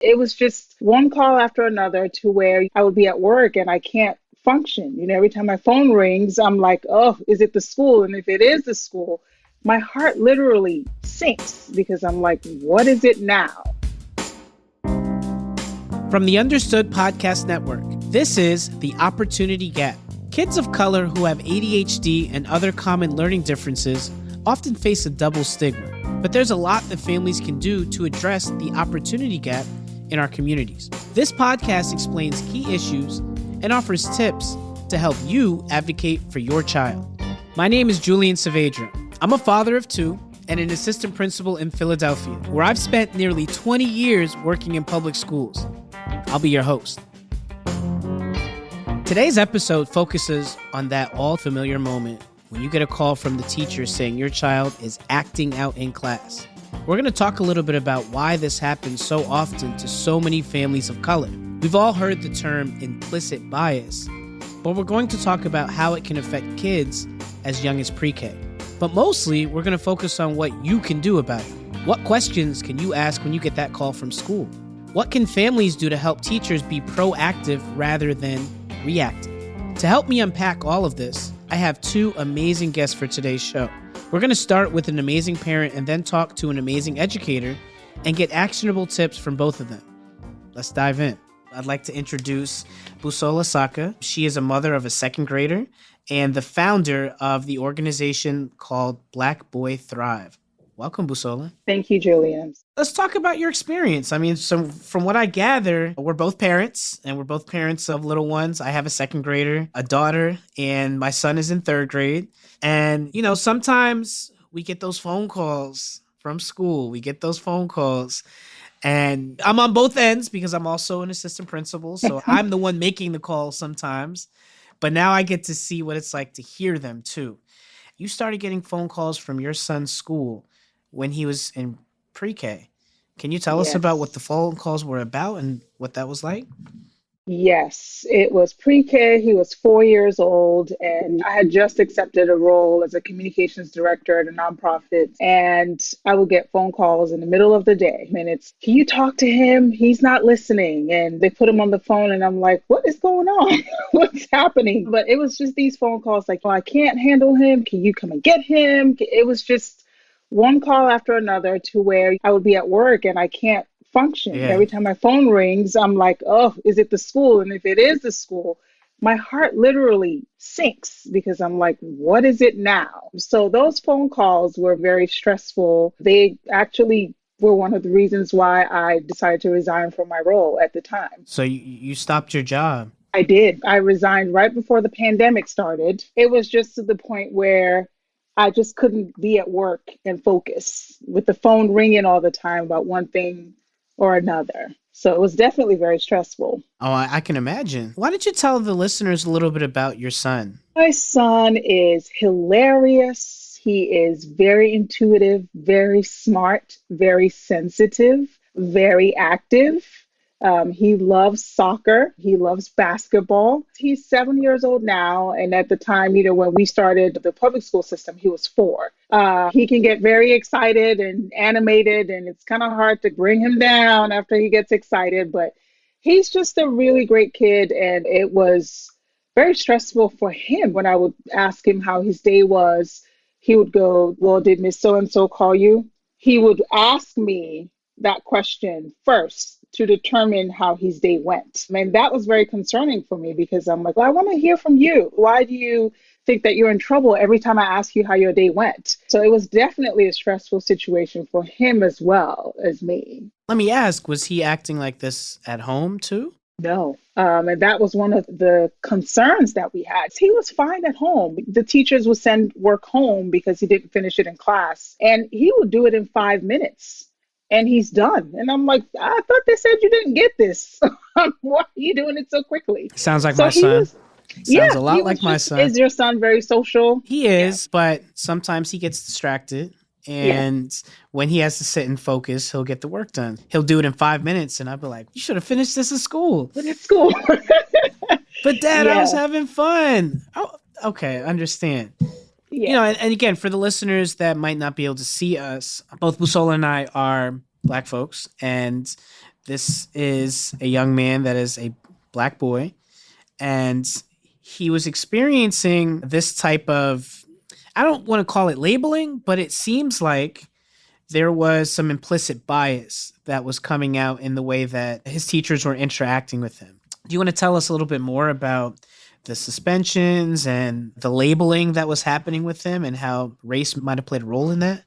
It was just one call after another to where I would be at work and I can't function. Every time my phone rings, I'm like, oh, is it the school? And if it is the school, my heart literally sinks because I'm like, what is it now? From the Understood Podcast Network, this is The Opportunity Gap. Kids of color who have ADHD and other common learning differences often face a double stigma, but there's a lot that families can do to address the opportunity gap in our communities. This podcast explains key issues and offers tips to help you advocate for your child. My name is Julian Saavedra. I'm a father of two and an assistant principal in Philadelphia, where I've spent nearly 20 years working in public schools. I'll be your host. Today's episode focuses on that all-familiar moment when you get a call from the teacher saying your child is acting out in class. We're going to talk a little bit about why this happens so often to so many families of color. We've all heard the term implicit bias, but we're going to talk about how it can affect kids as young as pre-K. But mostly, we're going to focus on what you can do about it. What questions can you ask when you get that call from school? What can families do to help teachers be proactive rather than reactive? To help me unpack all of this, I have two amazing guests for today's show. We're going to start with an amazing parent and then talk to an amazing educator and get actionable tips from both of them. Let's dive in. I'd like to introduce Busola Saka. She is a mother of a second grader and the founder of the organization called Black Boy Thrive. Welcome, Busola. Thank you, Julian. Let's talk about your experience. So from what I gather, we're both parents, and we're both parents of little ones. I have a second grader, a daughter, and my son is in third grade. And, sometimes we get those phone calls from school. We get those phone calls. And I'm on both ends because I'm also an assistant principal. So I'm the one making the calls sometimes. But now I get to see what it's like to hear them, too. You started getting phone calls from your son's school when he was in pre-K. Can you tell us about what the phone calls were about and what that was like? Yes, it was pre-K. He was 4 years old, and I had just accepted a role as a communications director at a nonprofit. And I would get phone calls in the middle of the day. And it's, can you talk to him? He's not listening. And they put him on the phone, and I'm like, what is going on? What's happening? But it was just these phone calls like, well, I can't handle him. Can you come and get him? It was just one call after another to where I would be at work and I can't function. Yeah. Every time my phone rings, I'm like, oh, is it the school? And if it is the school, my heart literally sinks because I'm like, what is it now? So those phone calls were very stressful. They actually were one of the reasons why I decided to resign from my role at the time. So you stopped your job. I did. I resigned right before the pandemic started. It was just to the point where I just couldn't be at work and focus with the phone ringing all the time about one thing or another. So it was definitely very stressful. Oh, I can imagine. Why don't you tell the listeners a little bit about your son? My son is hilarious. He is very intuitive, very smart, very sensitive, very active. He loves soccer. He loves basketball. He's 7 years old now. And at the time, when we started the public school system, he was 4. He can get very excited and animated, and it's kind of hard to bring him down after he gets excited. But he's just a really great kid. And it was very stressful for him when I would ask him how his day was. He would go, well, did Miss So-and-so call you? He would ask me that question first to determine how his day went. And that was very concerning for me because I'm like, well, I want to hear from you. Why do you think that you're in trouble every time I ask you how your day went? So it was definitely a stressful situation for him as well as me. Let me ask, was he acting like this at home too? No. And that was one of the concerns that we had. He was fine at home. The teachers would send work home because he didn't finish it in class. And he would do it in 5 minutes. And he's done. And I'm like, I thought they said you didn't get this. Why are you doing it so quickly? Sounds like my son. Sounds a lot like my son. Is your son very social? He is, but sometimes he gets distracted. And when he has to sit and focus, he'll get the work done. He'll do it in 5 minutes. And I'll be like, you should have finished this at school. But at school. But Dad, I was having fun. Oh, okay, understand. Yeah. And again, for the listeners that might not be able to see us, both Busola and I are Black folks, and This is a young man that is a Black boy, and he was experiencing this type of, I don't want to call it labeling, but it seems like there was some implicit bias that was coming out in the way that his teachers were interacting with him. Do you want to tell us a little bit more about the suspensions and the labeling that was happening with him and how race might have played a role in that?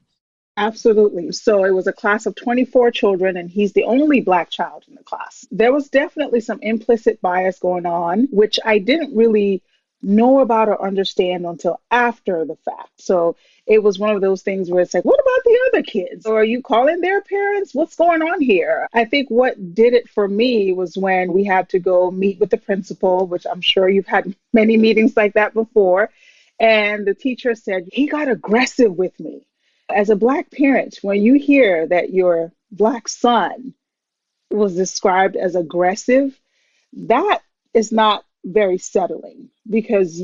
Absolutely. So it was a class of 24 children, and he's the only Black child in the class. There was definitely some implicit bias going on, which I didn't really know about or understand until after the fact. So it was one of those things where it's like, what about the other kids? Or are you calling their parents? What's going on here? I think what did it for me was when we had to go meet with the principal, which I'm sure you've had many meetings like that before. And the teacher said, he got aggressive with me. As a Black parent, when you hear that your Black son was described as aggressive, that is not very settling because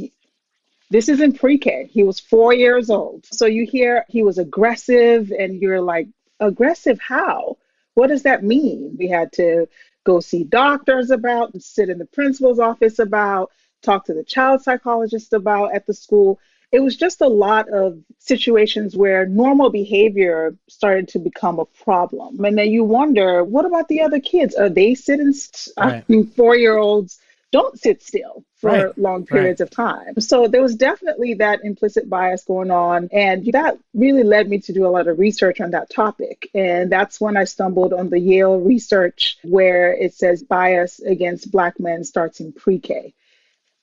this is in pre-K. He was 4 years old. So you hear he was aggressive and you're like, aggressive how? What does that mean? We had to go see doctors about, sit in the principal's office about, talk to the child psychologist about at the school. It was just a lot of situations where normal behavior started to become a problem. And then you wonder, what about the other kids? Are they sitting? Right. 4-year-olds don't sit still for Right. long periods of time. So there was definitely that implicit bias going on. And that really led me to do a lot of research on that topic. And that's when I stumbled on the Yale research where it says bias against Black men starts in pre-K.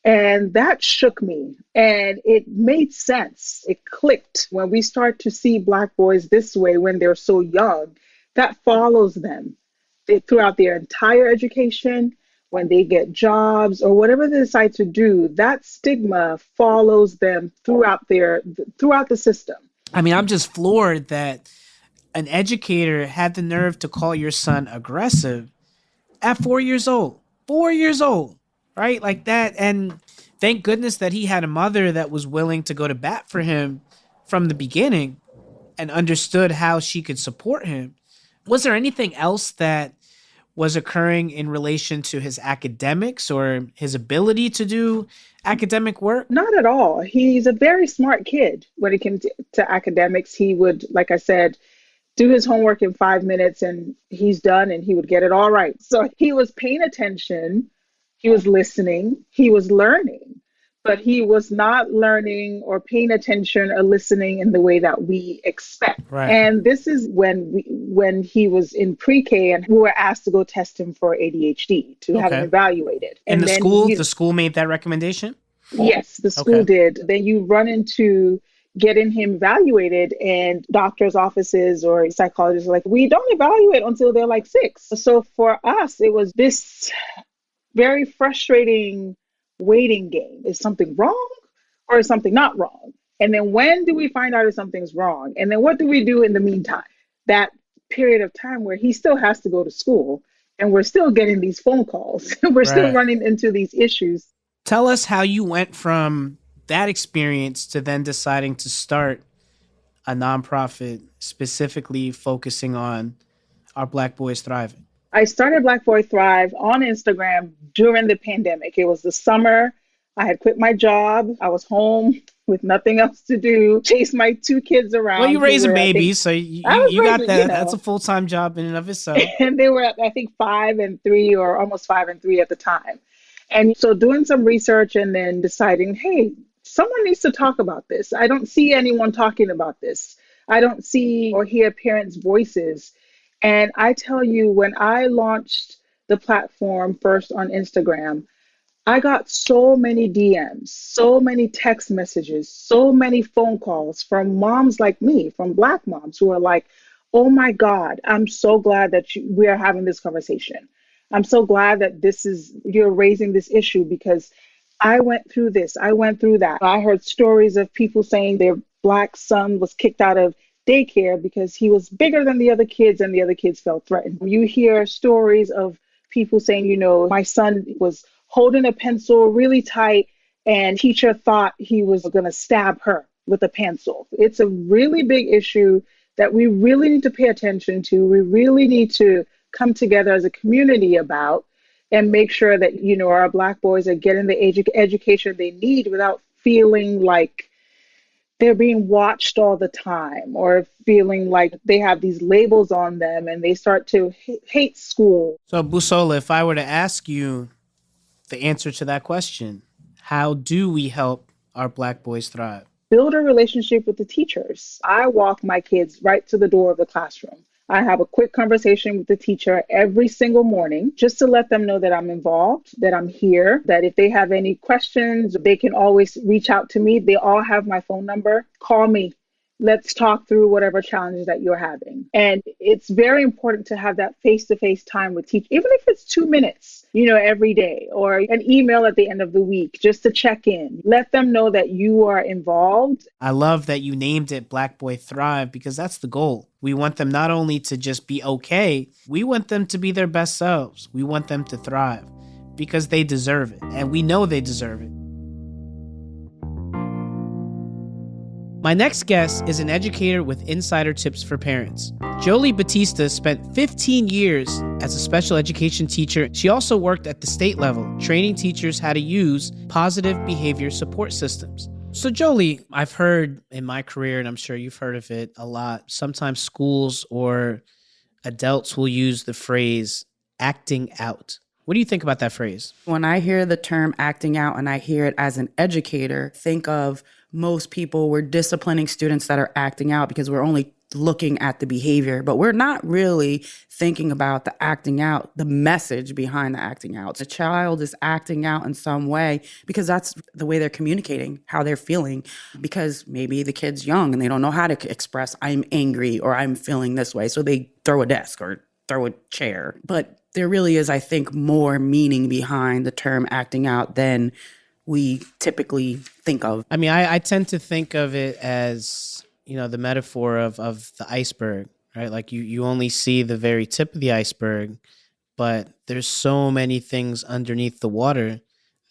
And that shook me and it made sense. It clicked when we start to see Black boys this way when they're so young. That follows them throughout their entire education, when they get jobs or whatever they decide to do. That stigma follows them throughout the system. I mean, I'm just floored that an educator had the nerve to call your son aggressive at 4 years old. 4 years old, right? Like that. And thank goodness that he had a mother that was willing to go to bat for him from the beginning and understood how she could support him. Was there anything else that was occurring in relation to his academics or his ability to do academic work? Not at all. He's a very smart kid when it came to academics. He would, like I said, do his homework in 5 minutes and he's done and he would get it all right. So he was paying attention, he was listening, he was learning, but he was not learning or paying attention or listening in the way that we expect. Right. And this is when he was in pre-K and we were asked to go test him for ADHD to have him evaluated. And then the school made that recommendation? Yes, the school did. Then you run into getting him evaluated and doctors' offices or psychologists are like, we don't evaluate until they're like 6. So for us, it was this very frustrating waiting game. Is something wrong or is something not wrong? And then when do we find out if something's wrong? And then what do we do in the meantime? That period of time where he still has to go to school and we're still getting these phone calls. We're still running into these issues. Tell us how you went from that experience to then deciding to start a nonprofit specifically focusing on our Black Boys Thriving. I started Black Boy Thrive on Instagram during the pandemic. It was the summer. I had quit my job. I was home with nothing else to do, chased my 2 kids around. Well, you raising babies, so you got that. You know, that's a full-time job in and of itself. And they were, I think, 5 and 3 or almost 5 and 3 at the time. And so doing some research and then deciding, hey, someone needs to talk about this. I don't see anyone talking about this. I don't see or hear parents' voices. And I tell you, when I launched the platform first on Instagram, I got so many DMs, so many text messages, so many phone calls from moms like me, from Black moms who are like, oh my God, I'm so glad that we are having this conversation. I'm so glad that you're raising this issue because I went through this, I went through that. I heard stories of people saying their Black son was kicked out of daycare because he was bigger than the other kids and the other kids felt threatened. You hear stories of people saying, you know, my son was holding a pencil really tight and teacher thought he was going to stab her with a pencil. It's a really big issue that we really need to pay attention to. We really need to come together as a community about and make sure that, our Black boys are getting the education they need without feeling like they're being watched all the time or feeling like they have these labels on them and they start to hate school. So, Busola, if I were to ask you the answer to that question, how do we help our Black boys thrive? Build a relationship with the teachers. I walk my kids right to the door of the classroom. I have a quick conversation with the teacher every single morning just to let them know that I'm involved, that I'm here, that if they have any questions, they can always reach out to me. They all have my phone number. Call me. Let's talk through whatever challenges that you're having. And it's very important to have that face-to-face time with teachers, even if it's 2 minutes, every day, or an email at the end of the week, just to check in. Let them know that you are involved. I love that you named it Black Boy Thrive, because that's the goal. We want them not only to just be okay, we want them to be their best selves. We want them to thrive because they deserve it. And we know they deserve it. My next guest is an educator with insider tips for parents. Jolie Batista spent 15 years as a special education teacher. She also worked at the state level, training teachers how to use positive behavior support systems. So Jolie, I've heard in my career, and I'm sure you've heard of it a lot, sometimes schools or adults will use the phrase acting out. What do you think about that phrase? When I hear the term acting out and I hear it as an educator, think of most people, we're disciplining students that are acting out because we're only looking at the behavior, but we're not really thinking about the acting out, the message behind the acting out. The child is acting out in some way because that's the way they're communicating, how they're feeling, because maybe the kid's young and they don't know how to express, I'm angry or I'm feeling this way. So they throw a desk or throw a chair. But there really is, I think, more meaning behind the term acting out than we typically think of. I mean, I tend to think of it as, the metaphor of the iceberg, right? Like you only see the very tip of the iceberg, but there's so many things underneath the water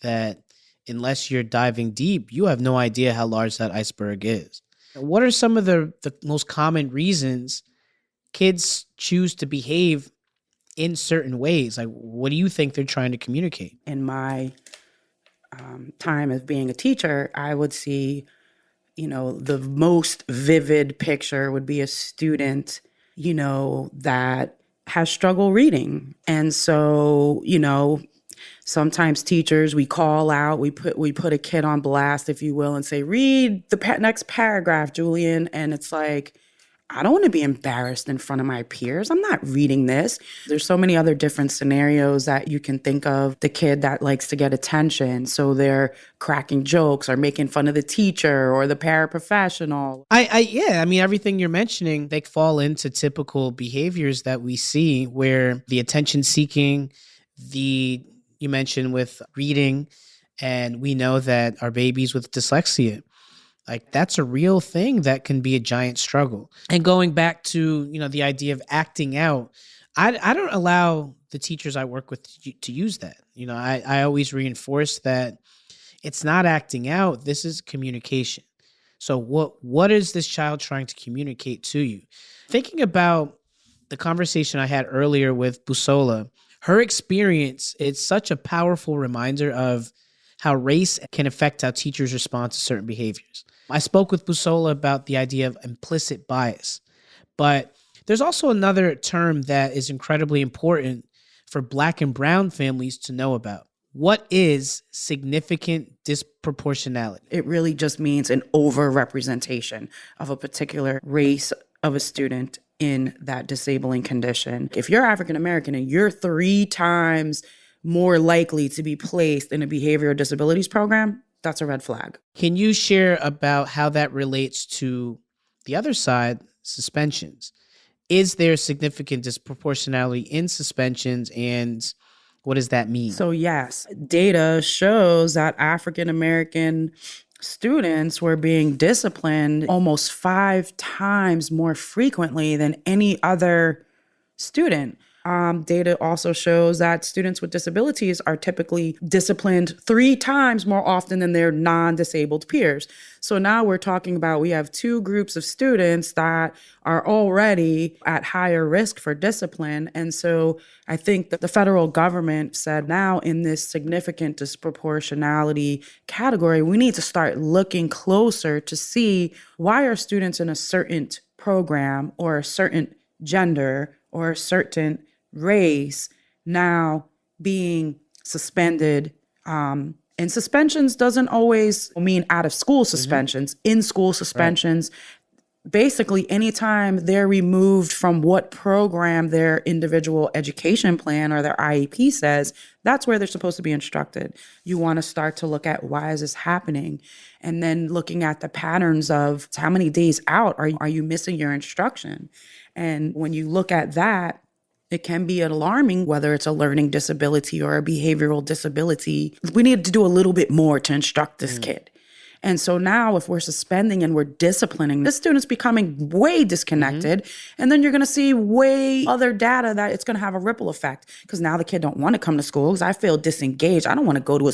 that unless you're diving deep, you have no idea how large that iceberg is. What are some of the most common reasons kids choose to behave in certain ways? Like, what do you think they're trying to communicate? In my time as being a teacher, I would see, the most vivid picture would be a student, that has struggle reading. And so, sometimes teachers, we call out, we put a kid on blast, if you will, and say, read the next paragraph, Julian. And it's like, I don't want to be embarrassed in front of my peers. I'm not reading this. There's so many other different scenarios that you can think of. The kid that likes to get attention, so they're cracking jokes or making fun of the teacher or the paraprofessional. I mean, everything you're mentioning, they fall into typical behaviors that we see where the attention seeking, you mentioned with reading, and we know that our babies with dyslexia, like that's a real thing that can be a giant struggle. And going back to, the idea of acting out, I don't allow the teachers I work with to use that. I always reinforce that it's not acting out. This is communication. So what is this child trying to communicate to you? Thinking about the conversation I had earlier with Busola, her experience, it's such a powerful reminder of how race can affect how teachers respond to certain behaviors. I spoke with Busola about the idea of implicit bias, but there's also another term that is incredibly important for Black and Brown families to know about. What is significant disproportionality? It really just means an overrepresentation of a particular race of a student in that disabling condition. If you're African American and you're 3 times more likely to be placed in a behavioral disabilities program, that's a red flag. Can you share about how that relates to the other side, suspensions? Is there significant disproportionality in suspensions, and what does that mean? So yes, data shows that African American students were being disciplined almost 5 times more frequently than any other student. Data also shows that students with disabilities are typically disciplined 3 times more often than their non-disabled peers. So now we're talking about we have 2 groups of students that are already at higher risk for discipline. And so I think that the federal government said now in this significant disproportionality category, we need to start looking closer to see why are students in a certain program or a certain gender or a certain race now being suspended. And suspensions doesn't always mean out of school suspensions, in school suspensions. Right. Basically, anytime they're removed from what program their individual education plan or their IEP says, that's where they're supposed to be instructed. You want to start to look at why is this happening? And then looking at the patterns of how many days out are you missing your instruction? And when you look at that, it can be alarming, whether it's a learning disability or a behavioral disability. We need to do a little bit more to instruct this kid. And so now if we're suspending and we're disciplining, the student's becoming way disconnected. And then you're going to see way other data that it's going to have a ripple effect because now the kid don't want to come to school because I feel disengaged. I don't want to go to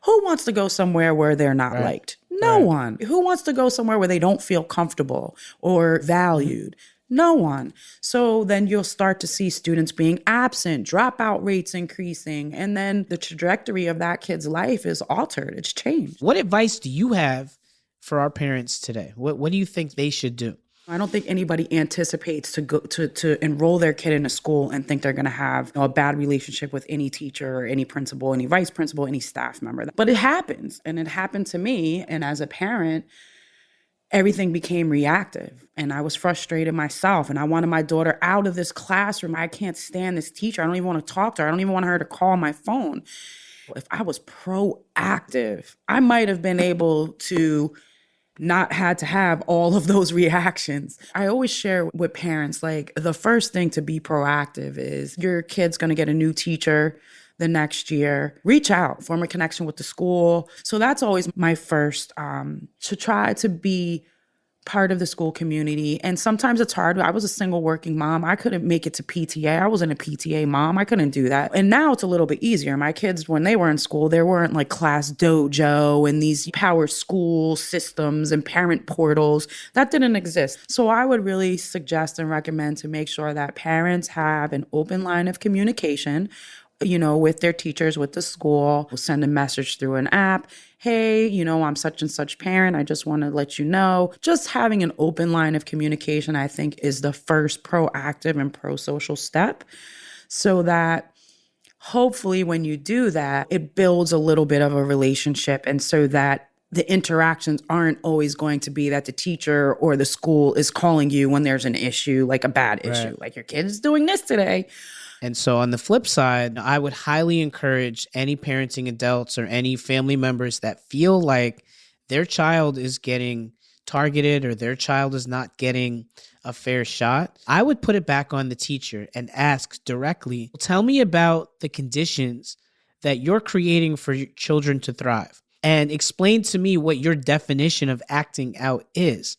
who wants to go somewhere where they're not liked? No one. Who wants to go somewhere where they don't feel comfortable or valued? No one. So then you'll start to see students being absent, dropout rates increasing, and then the trajectory of that kid's life is altered. It's changed. What advice do you have for our parents today? What do you think they should do? I don't think anybody anticipates to go to enroll their kid in a school and think they're going to have a bad relationship with any teacher or any principal, any vice principal, any staff member. But it happens, and it happened to me. And as a parent, everything became reactive and I was frustrated myself and I wanted my daughter out of this classroom. I can't stand this teacher. I don't even want to talk to her. I don't even want her to call my phone. If I was proactive, I might have been able to not had to have all of those reactions. I always share with parents, like the first thing to be proactive is your kid's going to get a new teacher the next year. Reach out, form a connection with the school. So that's always my first, to try to be part of the school community. And sometimes it's hard. I was a single working mom. I couldn't make it to PTA. I wasn't a PTA mom. I couldn't do that. And now it's a little bit easier. My kids, when they were in school, there weren't like Class Dojo and these power school systems and parent portals. That didn't exist. So I would really suggest and recommend to make sure that parents have an open line of communication, with their teachers, with the school. We'll send a message through an app. Hey, I'm such and such parent. I just want to let you know. Just having an open line of communication, I think, is the first proactive and pro-social step so that hopefully when you do that, it builds a little bit of a relationship and so that the interactions aren't always going to be that the teacher or the school is calling you when there's an issue, like a bad issue, like your kid is doing this today. And so on the flip side, I would highly encourage any parenting adults or any family members that feel like their child is getting targeted or their child is not getting a fair shot. I would put it back on the teacher and ask directly, tell me about the conditions that you're creating for your children to thrive and explain to me what your definition of acting out is.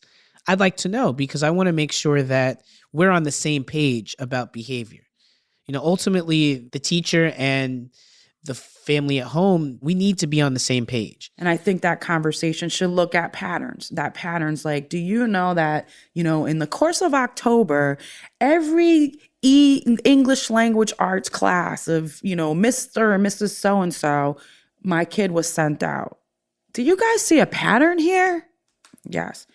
I'd like to know because I want to make sure that we're on the same page about behavior. Ultimately, the teacher and the family at home, we need to be on the same page. And I think that conversation should look at patterns. Like, do you know that, in the course of October, every English language arts class of, Mr. or Mrs. So-and-so, my kid was sent out. Do you guys see a pattern here? Yes.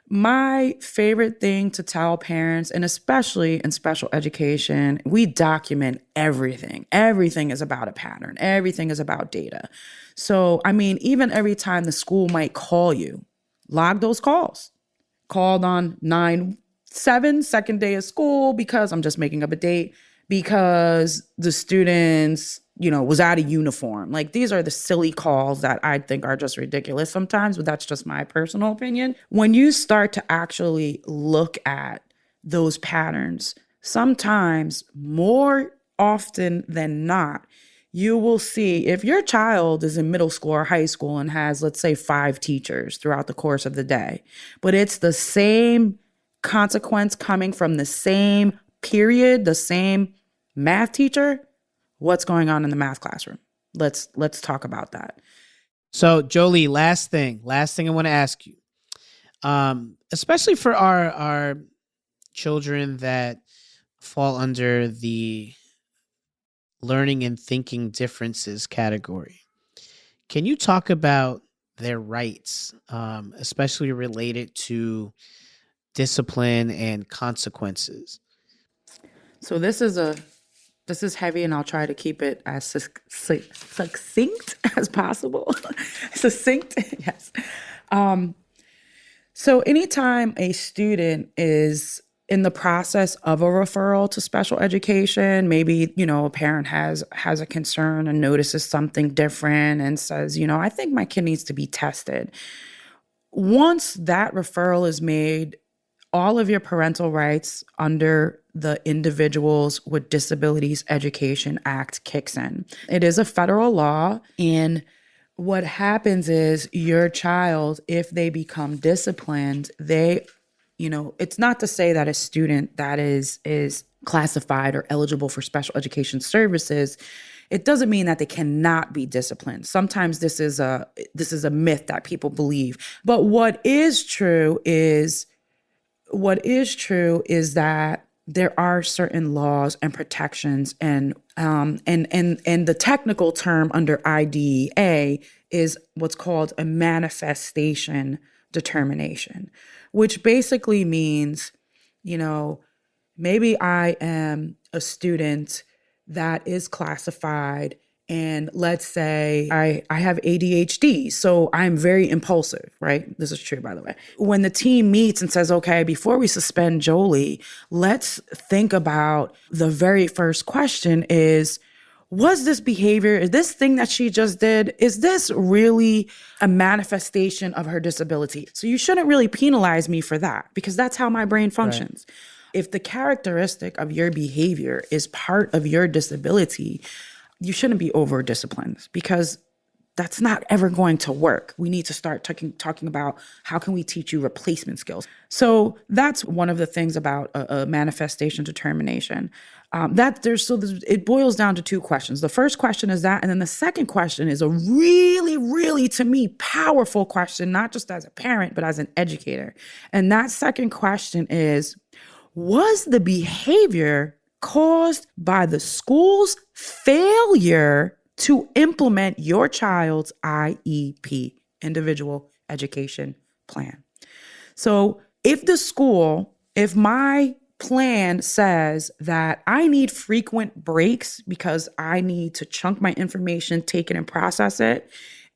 My favorite thing to tell parents, and especially in special education, we document everything. Everything is about a pattern. Everything is about data. So, even every time the school might call you, log those calls. Called on 9/7, second day of school, because I'm just making up a date, because the students, was out of uniform. Like, these are the silly calls that I think are just ridiculous sometimes, but that's just my personal opinion. When you start to actually look at those patterns, sometimes more often than not, you will see if your child is in middle school or high school and has, let's say, 5 teachers throughout the course of the day, but it's the same consequence coming from the same period, the same Math teacher, what's going on in the math classroom? Let's talk about that. So Jolie, last thing I want to ask you, especially for our children that fall under the learning and thinking differences category. Can you talk about their rights, especially related to discipline and consequences? So this is heavy, and I'll try to keep it as succinct as possible. Succinct, yes. So anytime a student is in the process of a referral to special education, maybe, a parent has a concern and notices something different and says, I think my kid needs to be tested. Once that referral is made, all of your parental rights under the Individuals with Disabilities Education Act kicks in. It is a federal law, and what happens is your child, if they become disciplined, it's not to say that a student that is classified or eligible for special education services, it doesn't mean that they cannot be disciplined. Sometimes this is a myth that people believe. But what is true is that there are certain laws and protections, and the technical term under IDEA is what's called a manifestation determination, which basically means, maybe I am a student that is classified, and let's say I have ADHD, so I'm very impulsive, right? This is true, by the way. When the team meets and says, okay, before we suspend Jolie, let's think about the very first question is, was this behavior, this thing that she just did, is this really a manifestation of her disability? So you shouldn't really penalize me for that, because that's how my brain functions. Right. If the characteristic of your behavior is part of your disability, you shouldn't be over disciplined, because that's not ever going to work. We need to start talking about how can we teach you replacement skills. So that's one of the things about a manifestation determination. It boils down to two questions. The first question is that, and then the second question is a really, really, to me, powerful question, not just as a parent, but as an educator. And that second question is, was the behavior caused by the school's failure to implement your child's IEP, individual education plan? So if my plan says that I need frequent breaks because I need to chunk my information, take it and process it,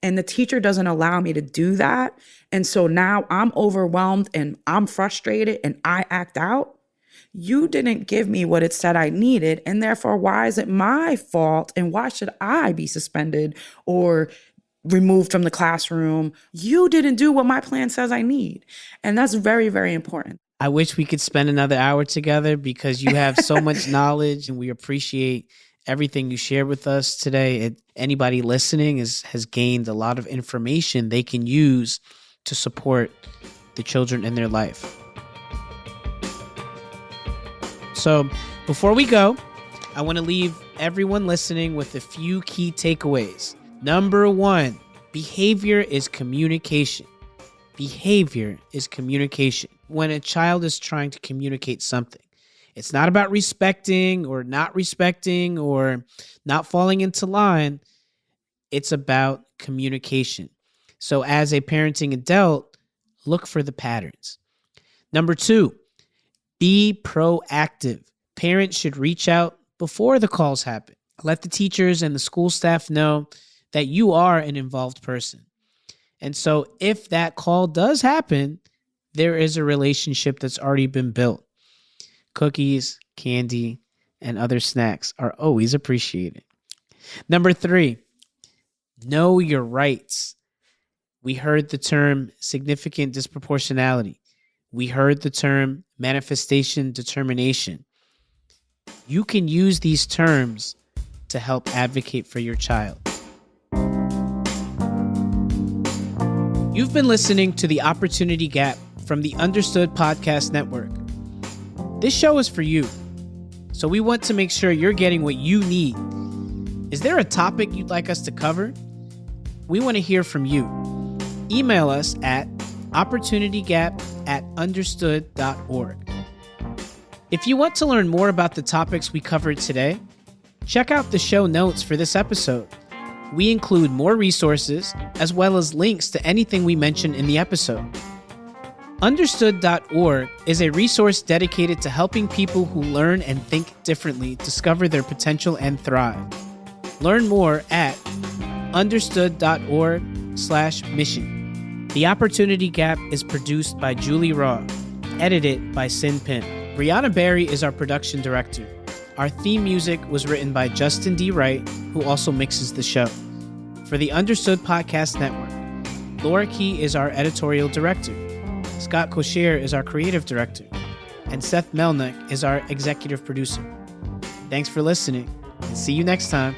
and the teacher doesn't allow me to do that, and so now I'm overwhelmed and I'm frustrated and I act out, you didn't give me what it said I needed, and therefore, why is it my fault, and why should I be suspended or removed from the classroom? You didn't do what my plan says I need. And that's very, very important. I wish we could spend another hour together, because you have so much knowledge, and we appreciate everything you shared with us today. Anybody listening has gained a lot of information they can use to support the children in their life. So before we go, I want to leave everyone listening with a few key takeaways. Number one, behavior is communication. Behavior is communication. When a child is trying to communicate something, it's not about respecting or not falling into line. It's about communication. So as a parenting adult, look for the patterns. Number two, be proactive. Parents should reach out before the calls happen. Let the teachers and the school staff know that you are an involved person. And so if that call does happen, there is a relationship that's already been built. Cookies, candy, and other snacks are always appreciated. Number three, know your rights. We heard the term significant disproportionality. We heard the term manifestation determination. You can use these terms to help advocate for your child. You've been listening to The Opportunity Gap from the Understood Podcast Network. This show is for you. So we want to make sure you're getting what you need. Is there a topic you'd like us to cover? We want to hear from you. Email us at opportunitygap@understood.org. If you want to learn more about the topics we covered today, check out the show notes for this episode. We include more resources as well as links to anything we mentioned in the episode. Understood.org is a resource dedicated to helping people who learn and think differently discover their potential and thrive. Learn more at understood.org/mission. The Opportunity Gap is produced by Julie Raw, edited by Sin Pim. Brianna Berry is our production director. Our theme music was written by Justin D. Wright, who also mixes the show. For the Understood Podcast Network, Laura Key is our editorial director. Scott Kosher is our creative director. And Seth Melnick is our executive producer. Thanks for listening, and see you next time.